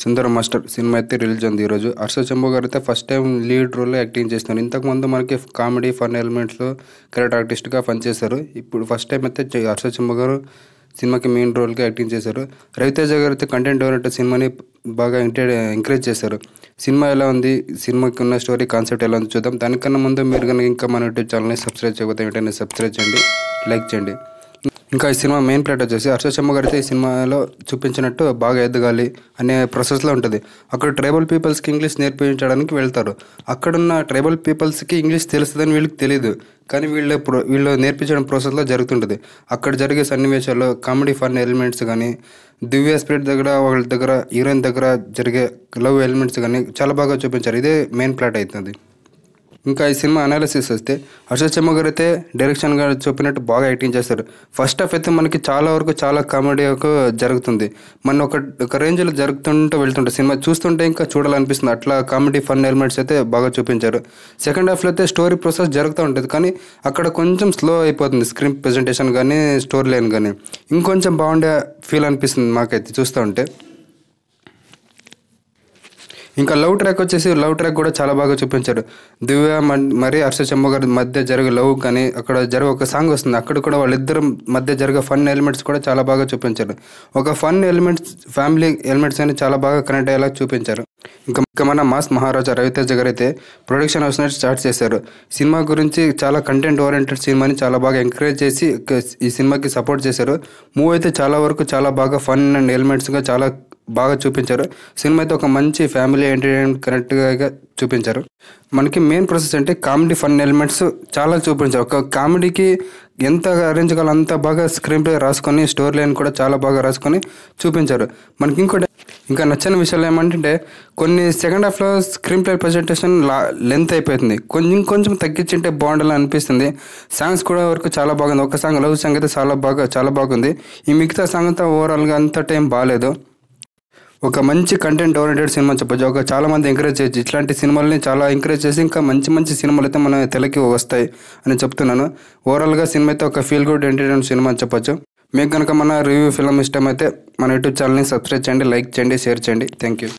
సుందర master cinema అయితే release ఉంది ఈరోజు. హర్ష చంబు గారు అయితే ఫస్ట్ టైం లీడ్ రోల్లో యాక్టింగ్ చేస్తున్నారు. ఇంతకుముందు మనకి కామెడీ ఫన్ ఎలిమెంట్స్లో క్యారెక్టర్ ఆర్టిస్ట్గా పనిచేశారు. ఇప్పుడు ఫస్ట్ టైం అయితే హర్ష చంబు గారు సినిమాకి మెయిన్ రోల్గా యాక్టింగ్ చేశారు. రవితేజ గారు అయితే కంటెంట్ ఓరియంటెడ్ సినిమాని బాగా ఎంకరేజ్ చేశారు. సినిమా ఎలా ఉంది, సినిమాకి ఉన్న స్టోరీ కాన్సెప్ట్ ఎలా ఉంది చూద్దాం. దానికన్నా ముందు మీరు కనుక ఇంకా మన యూట్యూబ్ ఛానల్ని సబ్స్క్రైబ్ చేయకపోతే వెంటనే సబ్స్క్రైబ్ చేయండి, లైక్ చేయండి. ఇంకా ఈ సినిమా మెయిన్ ప్లాట్ వచ్చేసి హర్ష చంబు గారు అయితే ఈ సినిమాలో చూపించినట్టు బాగా ఎదగాలి అనే ప్రాసెస్లో ఉంటుంది. అక్కడ ట్రైబల్ పీపుల్స్కి ఇంగ్లీష్ నేర్పించడానికి వెళ్తారు. అక్కడున్న ట్రైబల్ పీపుల్స్కి ఇంగ్లీష్ తెలుస్తుందని వీళ్ళకి తెలియదు, కానీ వీళ్ళు నేర్పించడం ప్రాసెస్లో జరుగుతుంటుంది. అక్కడ జరిగే సన్నివేశాలు, కామెడీ ఫన్ ఎలిమెంట్స్ కానీ, దివ్య స్పిరిట్ దగ్గర వాళ్ళ దగ్గర హీరోయిన్ దగ్గర జరిగే లవ్ ఎలిమెంట్స్ కానీ చాలా బాగా చూపించారు. ఇదే మెయిన్ ప్లాట్ అవుతుంది. ఇంకా ఈ సినిమా అనాలిసిస్ వస్తే హర్ష చంబు గారు అయితే డైరెక్షన్గా చెప్పినట్టు బాగా యాక్టింగ్ చేస్తారు. ఫస్ట్ హాఫ్ అయితే మనకి చాలా వరకు చాలా కామెడీ జరుగుతుంది. మన ఒక రేంజ్లో జరుగుతుంటూ వెళ్తుంటే సినిమా చూస్తుంటే ఇంకా చూడాలనిపిస్తుంది. అట్లా కామెడీ ఫన్ ఎలిమెంట్స్ అయితే బాగా చూపించారు. సెకండ్ హాఫ్లో అయితే స్టోరీ ప్రాసెస్ జరుగుతూ ఉంటుంది, కానీ అక్కడ కొంచెం స్లో అయిపోతుంది. స్క్రీన్ ప్రెజెంటేషన్ కానీ స్టోరీ లైన్ కానీ ఇంకొంచెం బాగుండే ఫీల్ అనిపిస్తుంది మాకైతే చూస్తూ ఉంటే. ఇంకా లవ్ ట్రాక్ కూడా చాలా బాగా చూపించారు. దివ్య మరి హర్ష చంబు గారి మధ్య జరిగే లవ్ కానీ అక్కడ జరిగే ఒక సాంగ్ వస్తుంది, అక్కడ కూడా వాళ్ళిద్దరు మధ్య జరిగే ఫన్ ఎలిమెంట్స్ కూడా చాలా బాగా చూపించారు. ఒక ఫన్ ఎలిమెంట్స్, ఫ్యామిలీ ఎలిమెంట్స్ అని చాలా బాగా కనెక్ట్ అయ్యేలా చూపించారు. ఇంకా మన మాస్ మహారాజా రవితేజ గారు అయితే ప్రొడక్షన్ హౌస్ స్టార్ట్ చేశారు. సినిమా గురించి చాలా కంటెంట్ ఓరియంటెడ్ సినిమాని చాలా బాగా ఎంకరేజ్ చేసి ఈ సినిమాకి సపోర్ట్ చేశారు. మూవీ అయితే చాలా వరకు చాలా బాగా ఫన్ అండ్ ఎలిమెంట్స్గా చాలా బాగా చూపించారు. సినిమా అయితే ఒక మంచి ఫ్యామిలీ ఎంటర్టైన్మెంట్ కరెక్ట్గా చూపించారు. మనకి మెయిన్ ప్రాసెస్ అంటే కామెడీ ఫన్ ఎలిమెంట్స్ చాలా చూపించారు. ఒక కామెడీకి ఎంత అరేంజ్ కావాలో అంత బాగా స్క్రీన్ ప్లే రాసుకొని, స్టోరీ లైన్ కూడా చాలా బాగా రాసుకొని చూపించారు. మనకి ఇంకా నచ్చని విషయాలు ఏమంటే కొన్ని సెకండ్ హాఫ్లో స్క్రీన్ ప్లే ప్రజెంటేషన్ లెంత్ అయిపోతుంది. కొంచెం తగ్గించింటే బాగుండాలని అనిపిస్తుంది. సాంగ్స్ కూడా వరకు చాలా బాగుంది. ఒక సాంగ్ లవ్ సాంగ్ అయితే చాలా బాగుంది. ఈ మిగతా సాంగ్ అంతా ఓవరాల్గా అంత టైం బాగాలేదు. ఒక మంచి కంటెంట్ ఓరియంటెడ్ సినిమా చెప్పచ్చు. చాలా మంది ఎంకరేజ్ చేయొచ్చు. ఇట్లాంటి సినిమాలని చాలా ఎంకరేజ్ చేసి ఇంకా మంచి సినిమాలు అయితే మన తెలకి వస్తాయి అని చెప్తున్నాను. ఓవరాల్గా సినిమా అయితే ఒక ఫీల్ గుడ్ ఎంటర్టైన్మెంట్ సినిమా అని చెప్పచ్చు. మీకు కనుక మన రివ్యూ ఫిల్మ్ ఇష్టమైతే మన యూట్యూబ్ ఛానల్ని సబ్స్క్రైబ్ చేయండి, లైక్ చేయండి, షేర్ చేయండి. Thank you.